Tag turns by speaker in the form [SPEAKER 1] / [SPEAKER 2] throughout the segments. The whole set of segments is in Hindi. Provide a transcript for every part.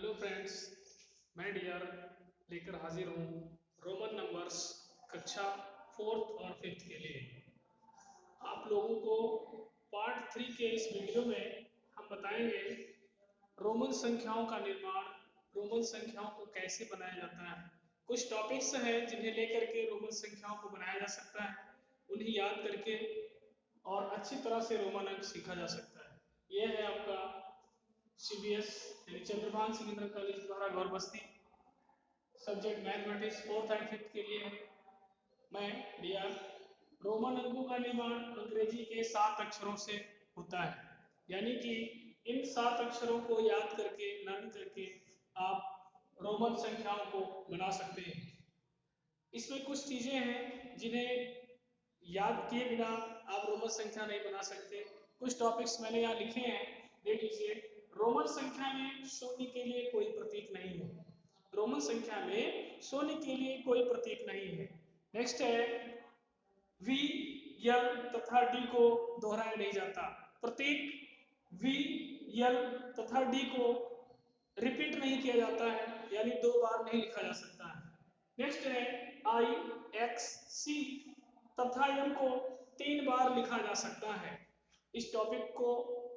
[SPEAKER 1] हेलो फ्रेंड्स, मैं डियर लेकर हाजिर हूँ रोमन नंबर्स कक्षा 4th और 5th के लिए। आप लोगों को पार्ट 3 के इस वीडियो में हम बताएंगे रोमन संख्याओं का निर्माण, रोमन संख्याओं को कैसे बनाया जाता है। कुछ टॉपिक्स हैं जिन्हें लेकर के रोमन संख्याओं को बनाया जा सकता है, उन्हें याद करके और अच्छी तरह से रोमन अंक सीखा जा सकता है। यह है आपका CBS यानी चंद्रभान सिंह इंटर कॉलेज द्वारा गौर बस्ती, subject mathematics 4th and 5th के लिए है। मैं डियर रोमन अंकों का निर्माण अंग्रेजी के 7 अक्षरों से होता है, यानी कि इन 7 अक्षरों को याद करके लर्न करके आप रोमन संख्याओं को बना सकते हैं। इसमें कुछ चीजें हैं जिन्हें याद किए बिना आप रोमन संख्या नहीं बना सकते। कुछ टॉपिक्स मैंने यहाँ लिखे हैं, देख लीजिए। रोमन संख्या में शून्य के लिए कोई प्रतीक नहीं है। रोमन संख्या में शून्य के लिए कोई प्रतीक नहीं है। नेक्स्ट है V, L तथा D को दोहराया नहीं जाता। प्रतीक V, L तथा D को रिपीट नहीं किया जाता है, यानी 2 बार नहीं लिखा जा सकता है। नेक्स्ट है I, X, C तथा M को 3 बार लिखा जा सकता है। इस टॉपिक को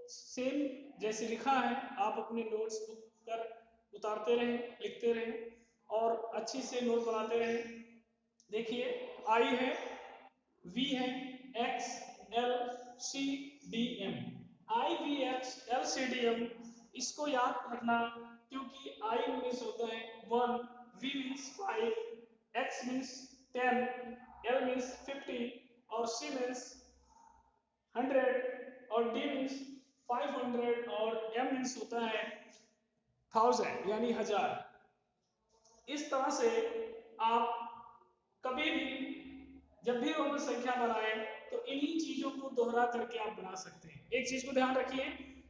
[SPEAKER 1] सेम जैसे लिखा है आप अपने नोट्स बुक पर उतारते रहें, लिखते रहें और अच्छी से नोट बनाते रहें। देखिए I है, V है, X, L, C, D, M। I, V, X, L, C, D, M इसको याद रखना, क्योंकि I मीन्स होता है 1, V means 5, X means 10, L means 50 और C मीन्स 100 और D मीन्स 500 और M मीन्स होता है 1000 यानी 1000। इस तरह से आप कभी भी जब भी रोमन संख्या बनाए तो इन्हीं चीजों को दोहरा करके आप बना सकते हैं। एक चीज को ध्यान रखिए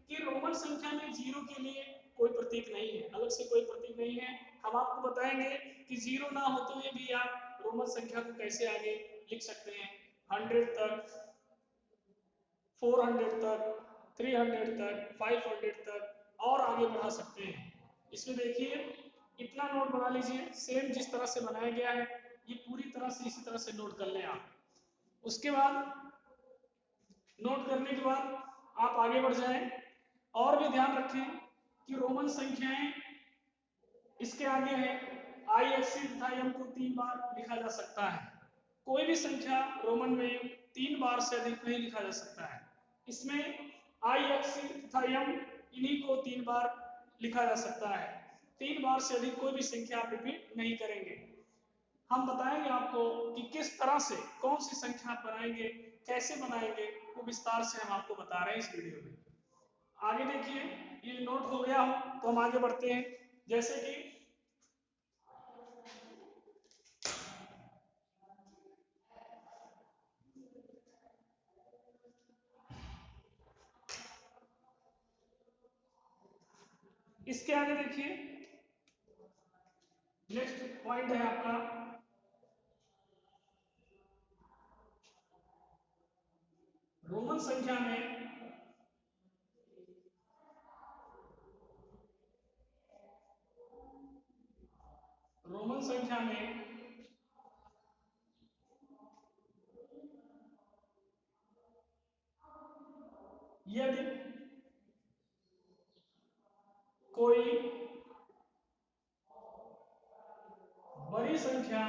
[SPEAKER 1] कि रोमन संख्या में 0 के लिए कोई प्रतीक नहीं है, अलग से कोई प्रतीक नहीं है। हम आपको बताएंगे कि 0 ना होते हुए भी आप रोमन संख्या को कैसे आगे लिख सकते हैं। 100 तक, 400 तक, 300 तक, 500 तक और आगे बढ़ा सकते हैं। इसमें देखिए इतना नोट बना लीजिए, सेम जिस तरह से बनाया गया है ये पूरी तरह से इसी तरह से नोट कर लें आप। उसके बाद नोट करने के बाद आप आगे बढ़ जाएं और भी ध्यान रखें कि रोमन संख्याएं इसके आगे है IFC तथा M को 3 बार लिखा जा सकता है। कोई भी संख्या रोमन में 3 बार से अधिक नहीं लिखा जा सकता है। इसमें IFC तथा M इन्हीं को 3 बार लिखा जा सकता है। 3 बार से अधिक कोई भी संख्या आप रिपीट नहीं करेंगे। हम बताएंगे आपको कि किस तरह से कौन सी संख्या बनाएंगे, कैसे बनाएंगे, वो विस्तार से हम आपको बता रहे हैं इस वीडियो में। आगे देखिए, ये नोट हो गया हो तो हम आगे बढ़ते हैं। जैसे कि इसके आगे देखिए, नेक्स्ट पॉइंट है आपका रोमन संख्या में रोमन संख्या में यदि कोई बड़ी संख्या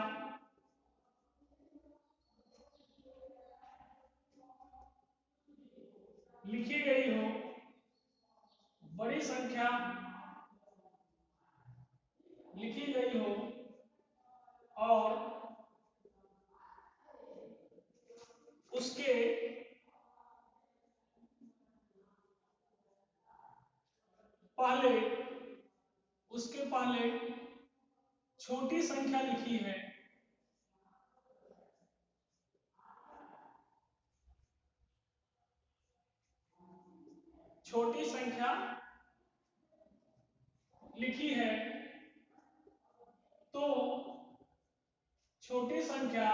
[SPEAKER 1] लिखी गई हो, बड़ी संख्या लिखी गई हो और उसके पहले छोटी संख्या लिखी है, छोटी संख्या लिखी है तो छोटी संख्या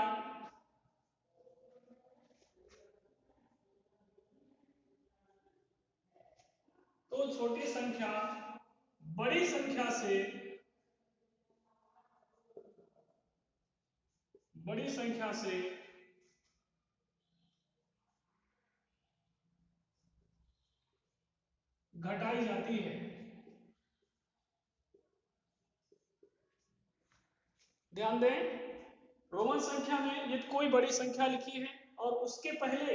[SPEAKER 1] छोटी संख्या बड़ी संख्या से बड़ी संख्या से घटाई जाती है। ध्यान दें, रोमन संख्या में यदि कोई बड़ी संख्या लिखी है और उसके पहले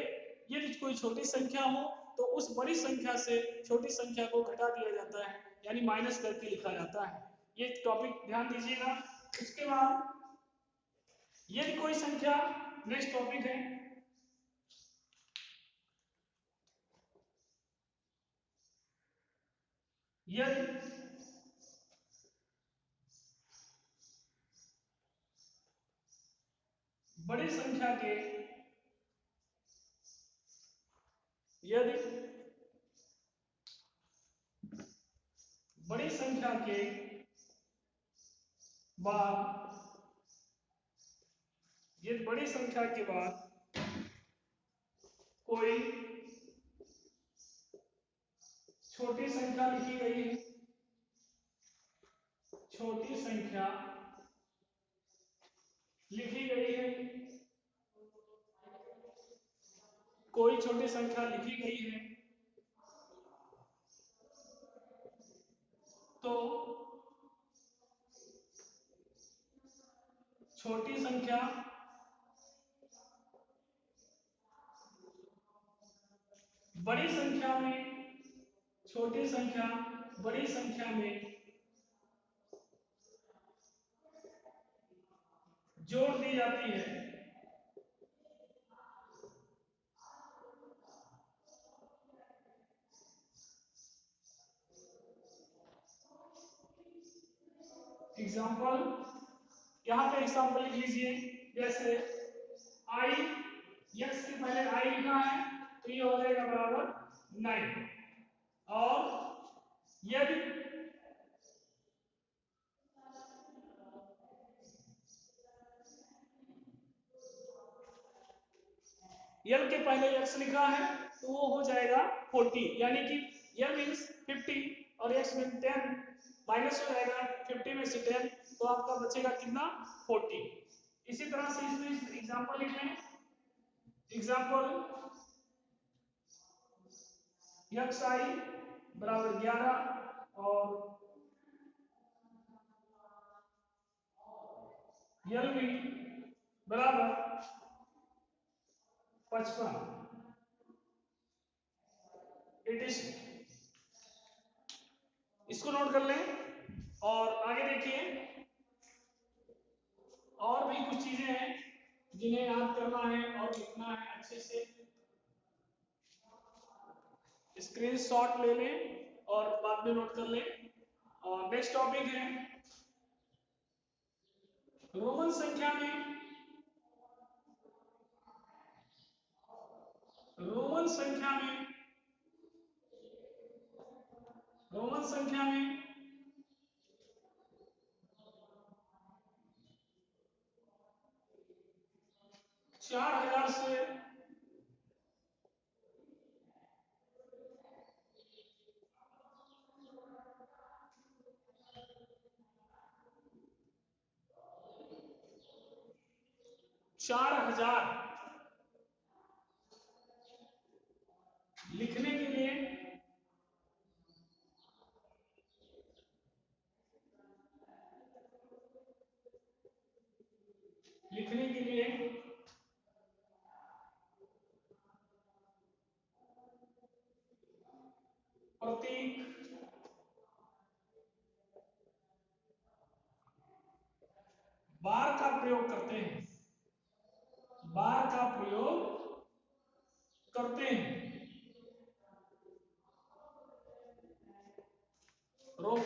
[SPEAKER 1] यदि कोई छोटी संख्या हो तो उस बड़ी संख्या से छोटी संख्या को घटा दिया जाता है, यानी माइनस करके लिखा जाता है। ये टॉपिक ध्यान दीजिएगा। उसके बाद यदि कोई संख्या, नेक्स्ट टॉपिक है, यदि बड़ी संख्या के यदि बड़ी संख्या के बाद यदि बड़ी संख्या के बाद कोई छोटी संख्या लिखी गई है, छोटी संख्या लिखी गई है, कोई छोटी संख्या लिखी गई है, तो छोटी संख्या बड़ी संख्या में, छोटी संख्या बड़ी संख्या में जोड़ दी जाती है। एग्जाम्पल, यहां पे एग्जाम्पल लिख लीजिए, जैसे आई, यक्स के पहले आई लिखा है तो ये हो जाएगा बराबर 9। और यदि यल के पहले एक्स लिखा है तो वो हो जाएगा 40, यानी कि यल मीन्स 50 और एक्स मीन 10, माइनस हो जाएगा 50 में से 10, तो आपका बचेगा कितना, 40। इसी तरह से इसमें एग्जांपल लिख लें। एग्जांपल, एक्स आई बराबर 11 और यल भी बराबर 55। इट इज, इसको नोट कर लें और आगे देखिए। और भी कुछ चीजें हैं जिन्हें याद करना है और लिखना है अच्छे से। स्क्रीनशॉट ले लें और बाद में नोट कर लें। और नेक्स्ट टॉपिक है रोमन संख्या में, रोमन संख्या में रोमन संख्या में 4000 से 4000 लिखने के लिए लिखने के लिए प्रतीक बार का प्रयोग करते हैं, बार का प्रयोग करते हैं।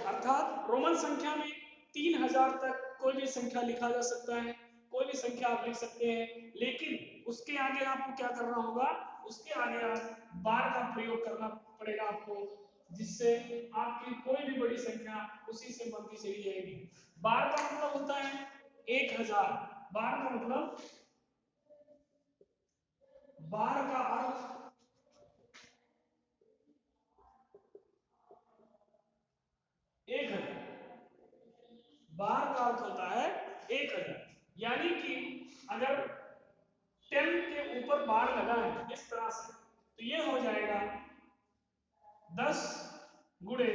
[SPEAKER 1] अर्थात रोमन संख्या में 3000 तक कोई भी संख्या लिखा जा सकता है, कोई भी संख्या आप लिख सकते हैं, लेकिन उसके आगे आपको क्या करना होगा, उसके आगे आप बार का प्रयोग करना पड़ेगा आपको, जिससे आपकी कोई भी बड़ी संख्या उसी से बनती चली जाएगी। बार का मतलब होता है 1000, बार का मतलब, बार का अर्थ बार का अर्थ होता है 1000, यानी कि अगर 10 के ऊपर बार लगा है इस तरह से, तो ये हो जाएगा 10 गुणे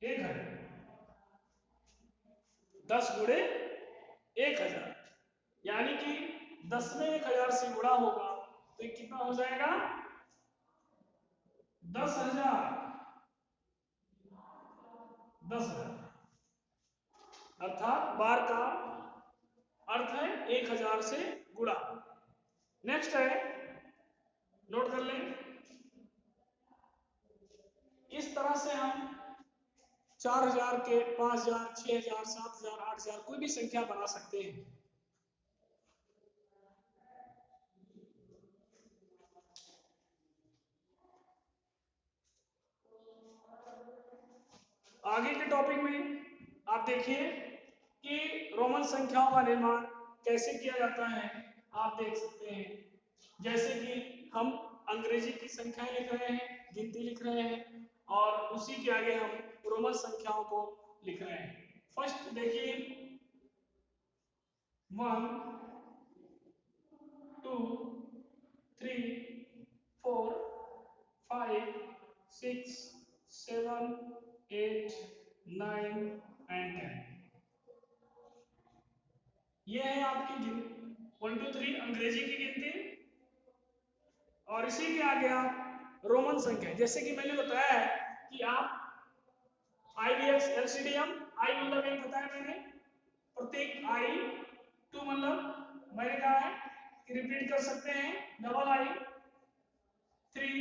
[SPEAKER 1] 1000, 10 गुणे 1000, यानी कि 10 में 1000 से गुणा होगा तो ये कितना हो जाएगा 10,000, 10,000, अर्थात बार का अर्थ है 1000 से गुणा। नेक्स्ट है, नोट कर लें, इस तरह से हम 4000 के 5000, 6000, 7000, 8000 कोई भी संख्या बना सकते हैं। आगे के टॉपिक में आप देखिए कि रोमन संख्याओं का निर्माण कैसे किया जाता है। आप देख सकते हैं जैसे कि हम अंग्रेजी की संख्याएं लिख रहे हैं, गिनती लिख रहे हैं, और उसी के आगे हम रोमन संख्याओं को लिख रहे हैं। फर्स्ट देखिए 1 2 3 4 5 6 7 8 9 एंड 10। ये है आपकी 1 2 3 अंग्रेजी की गिनती, और इसी के आगे आप रोमन संख्या, जैसे कि मैंने बताया है कि आप IBX LCDM, आई मतलब एक बताया मैंने, प्रत्येक आई, टू मतलब मैंने कहा है कि रिपीट कर सकते हैं, double I, 3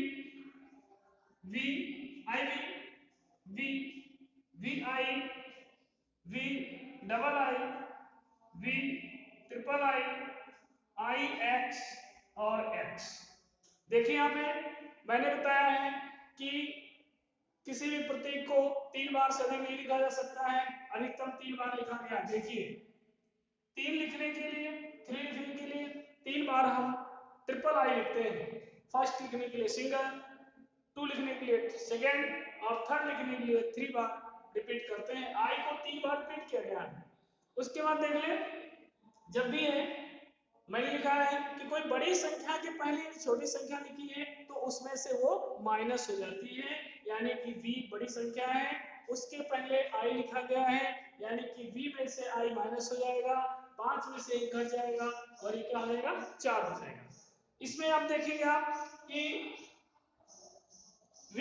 [SPEAKER 1] V I V V I V double I V triple I X और X। देखिए यहाँ पे मैंने बताया है कि किसी भी प्रतीक को 3 बार से अधिक नहीं लिखा जा सकता है, अधिकतम 3 बार लिखा गया। देखिए 3 लिखने के लिए, 3 लिखने के लिए 3 बार हम ट्रिपल आई लिखते हैं। फर्स्ट लिखने के लिए सिंगल, 2 लिखने के लिए सेकेंड, और थर्ड लिखने के लिए 3 बार रिपीट करते हैं। आई को 3 बार रिपीट किया गया है। उसके बाद देख ले, जब भी है मैंने लिखा है कि कोई बड़ी संख्या के पहले छोटी संख्या लिखी है तो उसमें से वो माइनस हो जाती है, यानी कि v बड़ी संख्या है, उसके पहले i लिखा गया है, यानी कि v में से i माइनस हो जाएगा, 5 में से 1 घट जाएगा और ये क्या हो जाएगा 4 हो जाएगा। इसमें आप देखेंगे आप कि v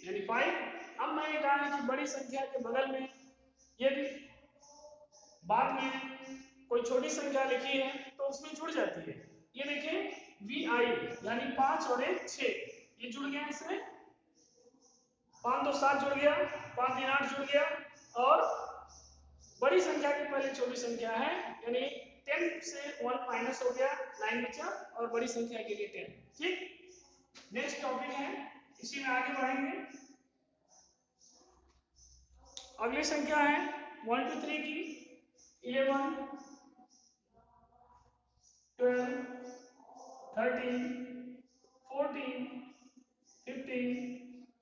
[SPEAKER 1] यानी 5। अब मैंने कहा है कि बड़ी संख्या के बगल में यदि बाद में कोई छोटी संख्या लिखी है तो उसमें जुड़ जाती है। ये देखिए वी आई यानी 5 और 1 6, ये जुड़ गया, इसमें 5 2 7 जुड़ गया, 5 3 8 जुड़ गया, और बड़ी संख्या के पहले छोटी संख्या है यानी 10 से 1 माइनस हो गया, 9 बचा, और बड़ी संख्या के लिए 10। ठीक, नेक्स्ट टॉपिक है, इसी में आगे बढ़ेंगे। अगली संख्या है 1 2 3 की 11 12 13 14 15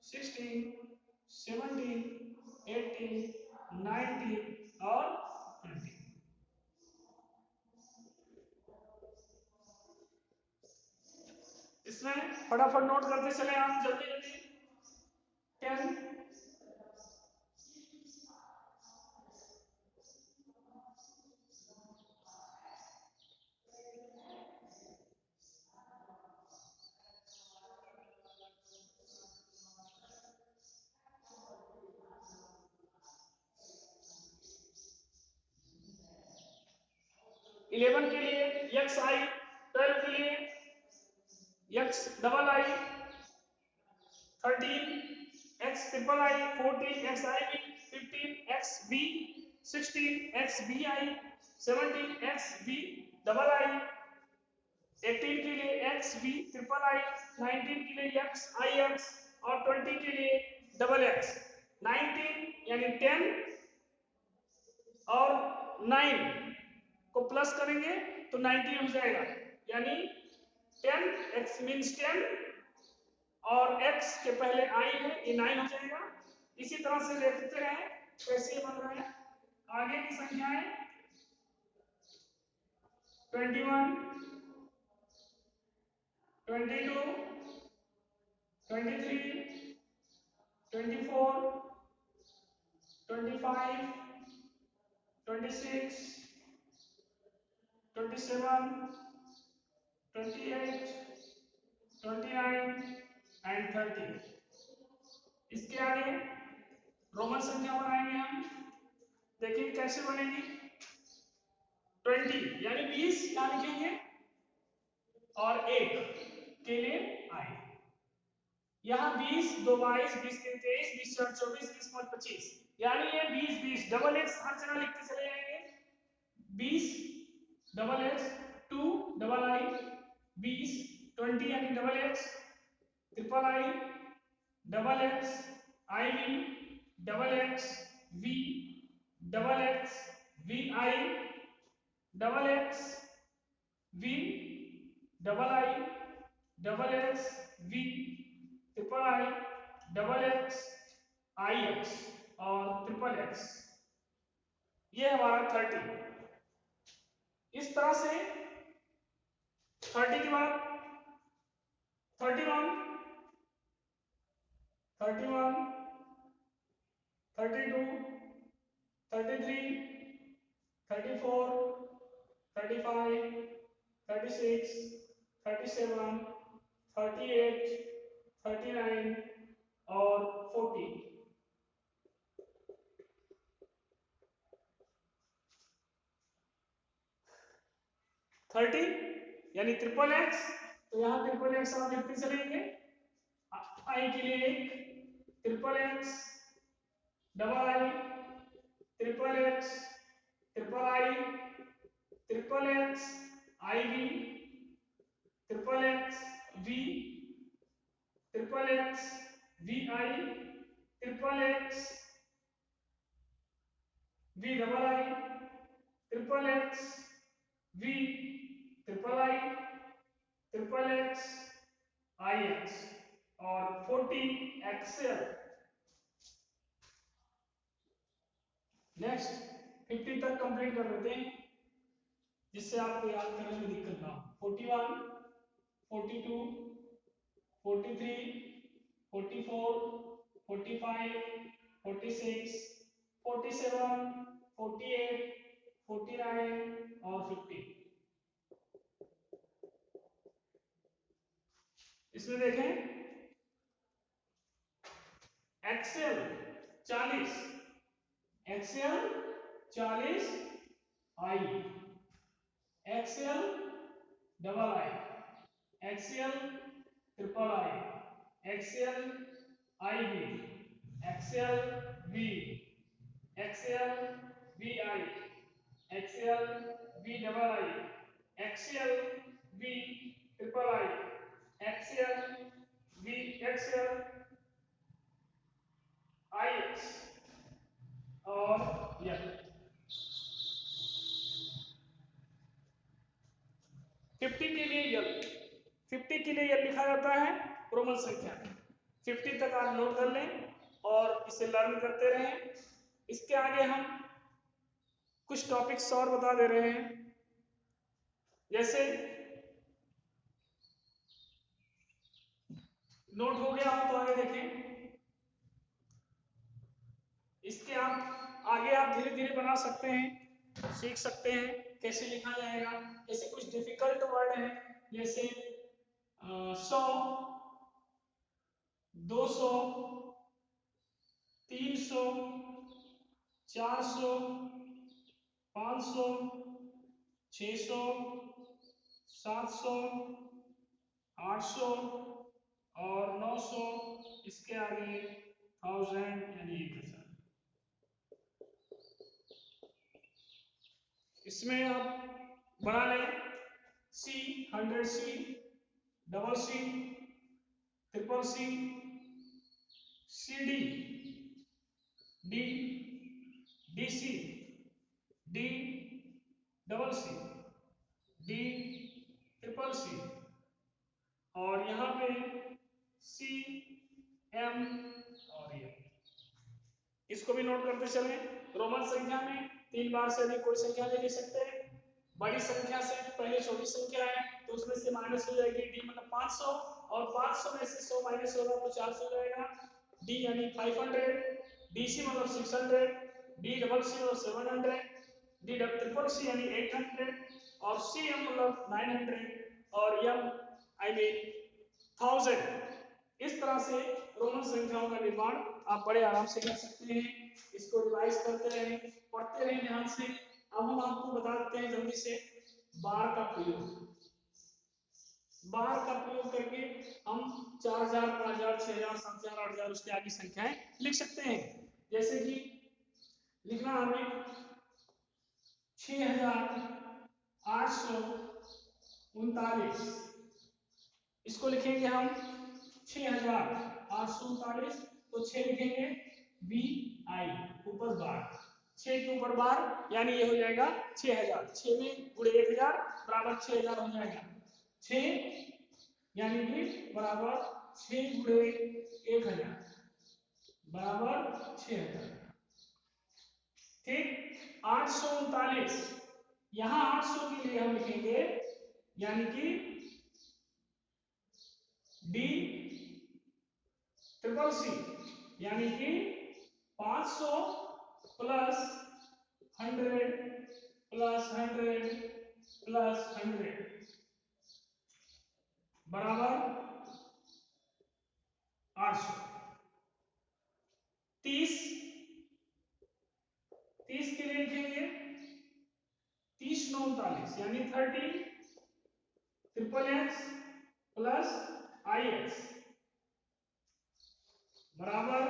[SPEAKER 1] 16 17 18 19 और 20। इसमें फटाफट नोट करते चले आप जल्दी जल्दी। 10 11 के लिए एक्स आई, 12 के लिए X double I, 13 X triple I, 14 X I B, 15 X B, 16 X B I, 17 X B double I, 18 के लिए एक्स बी ट्रिपल आई, 19 के लिए एक्स आई एक्स, और 20 के लिए डबल एक्स। 19 यानी 10 और 9 को प्लस करेंगे तो 19 हो जाएगा, यानी 10 x मीन्स 10 और x के पहले i है, ये 9 हो जाएगा। इसी तरह से देखते हैं कैसे ये बन रहा है। आगे की संख्याएं 21, 22, 23, 24, 25, 26, 27, 28, 29 एंड 30। इसके आगे रोमन संख्या बनाएंगे हम। देखिए कैसे बनेगी। 20 यानी 20 क्या लिखेंगे और 1 के लिए आई। यहाँ 20 2 22 20 3 23 20 4 24 20 5 25 यानी ये 20 20 डबल एक्स हर जगह लिखते चले जाएंगे। 20 डबल एक्स 2 डबल आई 20 20 यानी double X triple I double X I V double X V double X V I double X V double I double X V triple I double X I X और ट्रिपल एक्स। ये हमारा 30। इस तरह से 30 के बाद 31, 31, 32, 33, 34, 35, 36, 37, 38, 39 और 40। 30 यानी ट्रिपल एक्स, तो यहाँ ट्रिपल एक्स आप लिखते चलेंगे। आई के लिए 1 triple X double I triple X triple I triple X I V triple X V triple X V I triple X V double I triple X V triple I triple X I X और 40 एक्सेल। नेक्स्ट 50 तक कंप्लीट कर लेते हैं जिससे आपको याद करने में दिक्कत ना हो। 41, 42, 43, 44, 45, 46, 47, 48, 49 और 50। इसमें देखें XL 40 XL 40 I XL double I XL triple I XL I V XL V XL V I XL V double I XL V triple I XL V XL I X और यह 50 के लिए यल 50 के लिए यल लिखा जाता है रोमन संख्या। 50 तक आप नोट कर लें और इसे लर्न करते रहें। इसके आगे हम कुछ टॉपिक्स और बता दे रहे हैं, जैसे नोट हो गया हो तो आगे देखें। इसके आगे आप धीरे धीरे बना सकते हैं, सीख सकते हैं कैसे लिखा जाएगा। जैसे कुछ डिफिकल्ट वर्ड हैं जैसे 100, 200, 300, 400, 500, 600, 700, 800 और 900। इसके आगे 1000 यानी 1000। इसमें आप बना लें C 100 C double C triple C C D D D C D double C D triple C इसको भी नोट करते चलें। रोमन संख्या में 3 बार से अधिक कोई संख्या नहीं लिख सकते। बड़ी संख्या से पहले छोटी संख्या है तो उसमें से माइनस हो जाएगी डी मतलब 500, और 500 में से 100 माइनस होगा तो 400 हो जाएगा। डी यानी 500, डीसी मतलब 600, डी डबल सी मतलब 700, डी ट्रिपल सी यानी 800, और सी एम मतलब 900, और एम आई मीन 1000। इस तरह से रोमन संख्याओं का निर्माण आप बड़े आराम से कर सकते हैं। इसको रिवाइज करते रहें, पढ़ते रहें ध्यान से। अब हम आपको बता देते हैं जल्दी से बार का प्रयोग। बार का प्रयोग करके हम 4000, 5000, 6000, 7000, 8000 उसके आगे संख्याएं लिख सकते हैं। जैसे कि लिखना हमें 6839, इसको लिखेंगे हम 6839, तो 6 लिखेंगे बी आई ऊपर बार, 6 के ऊपर बार यानी ये हो जाएगा 6000। 6 में गुणे 1000 बराबर 6000 हो जाएगा। 6 यानी कि बराबर 6 गुणे 1000 बराबर 6000। ठीक, 839 यहाँ 800 के लिए हम लिखेंगे यानी कि डी ट्रिपल सी यानी कि 500 प्लस 100 प्लस 100 प्लस 100 बराबर 800। 30 के लिए लिखेंगे 3039 यानी 30 triple X plus I X बराबर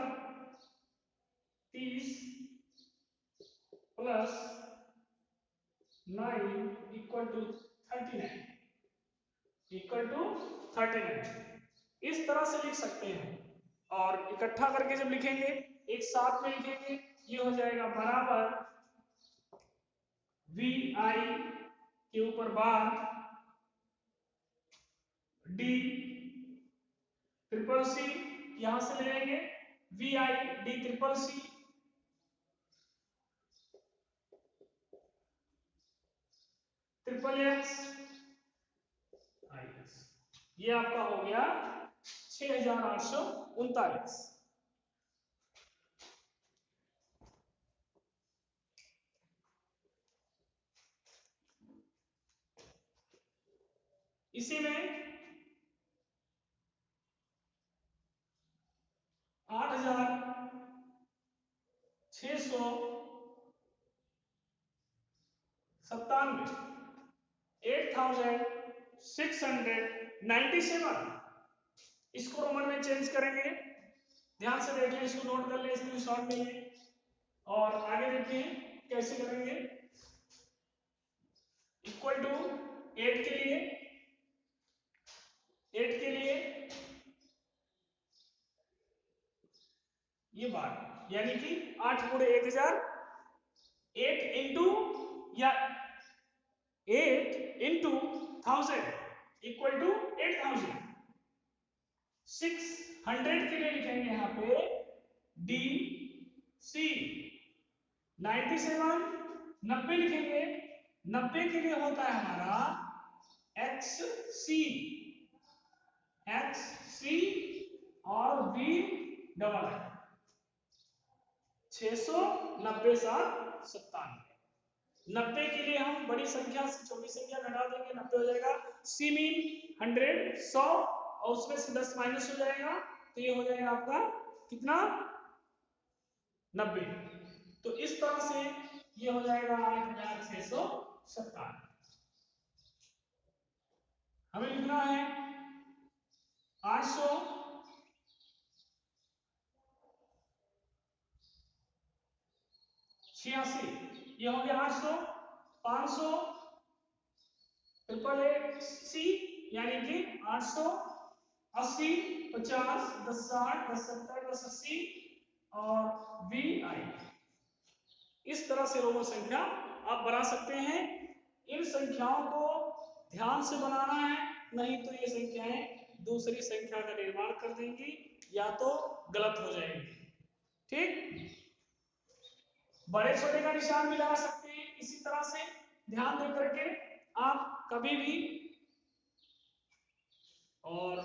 [SPEAKER 1] 30 plus 9 equal to 39 equal to 39। इस तरह से लिख सकते हैं, और इकट्ठा करके जब लिखेंगे एक साथ में लिखेंगे ये हो जाएगा बराबर वी आई के ऊपर बार डी ट्रिपल सी, यहां से ले लेंगे V I D triple C triple X I X. ये आपका हो गया 6839। इसी में 8697, 8697 इसको रोमन में चेंज करेंगे। ध्यान से देख लें, इसको नोट कर लें, इसमें शॉर्ट में है, और आगे देखिए कैसे करेंगे। इक्वल टू 8 के लिए ये बार यानी कि 8 गुणे 1000, 8 इंटू या 8 इंटू 1000 इक्वल टू 8000। 600 के लिए लिखेंगे यहाँ पे डी सी। 97 90 लिखेंगे, 90 के लिए होता है हमारा एक्स सी और वी डबल है 690 7 97। 90 के लिए हम बड़ी संख्या से छोटी संख्या घटा देंगे, 90 हो जाएगा। सी मीन 100 100 और उसमें से 10 माइनस हो जाएगा तो ये हो जाएगा आपका कितना 90। तो इस तरह से ये हो जाएगा 8697। हमें लिखना है 886, ये हो गया 800, 500 ट्रिपल एट सी यानी कि 880, 50, 10 60, 10 70, 10 80 और वी आई। इस तरह से रोमन संख्या आप बना सकते हैं। इन संख्याओं को ध्यान से बनाना है, नहीं तो ये संख्याएं दूसरी संख्या का निर्माण कर देंगी या तो गलत हो जाएंगी। ठीक। बड़े छोटे का निशान भी लगा सकते हैं। इसी तरह से ध्यान दे करके आप कभी भी, और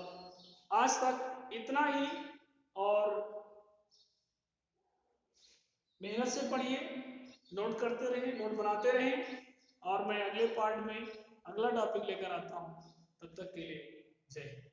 [SPEAKER 1] आज तक इतना ही, और मेहनत से पढ़िए, नोट करते रहें, नोट बनाते रहें, और मैं अगले पार्ट में अगला टॉपिक लेकर आता हूँ। तब तक के लिए जय हिंद।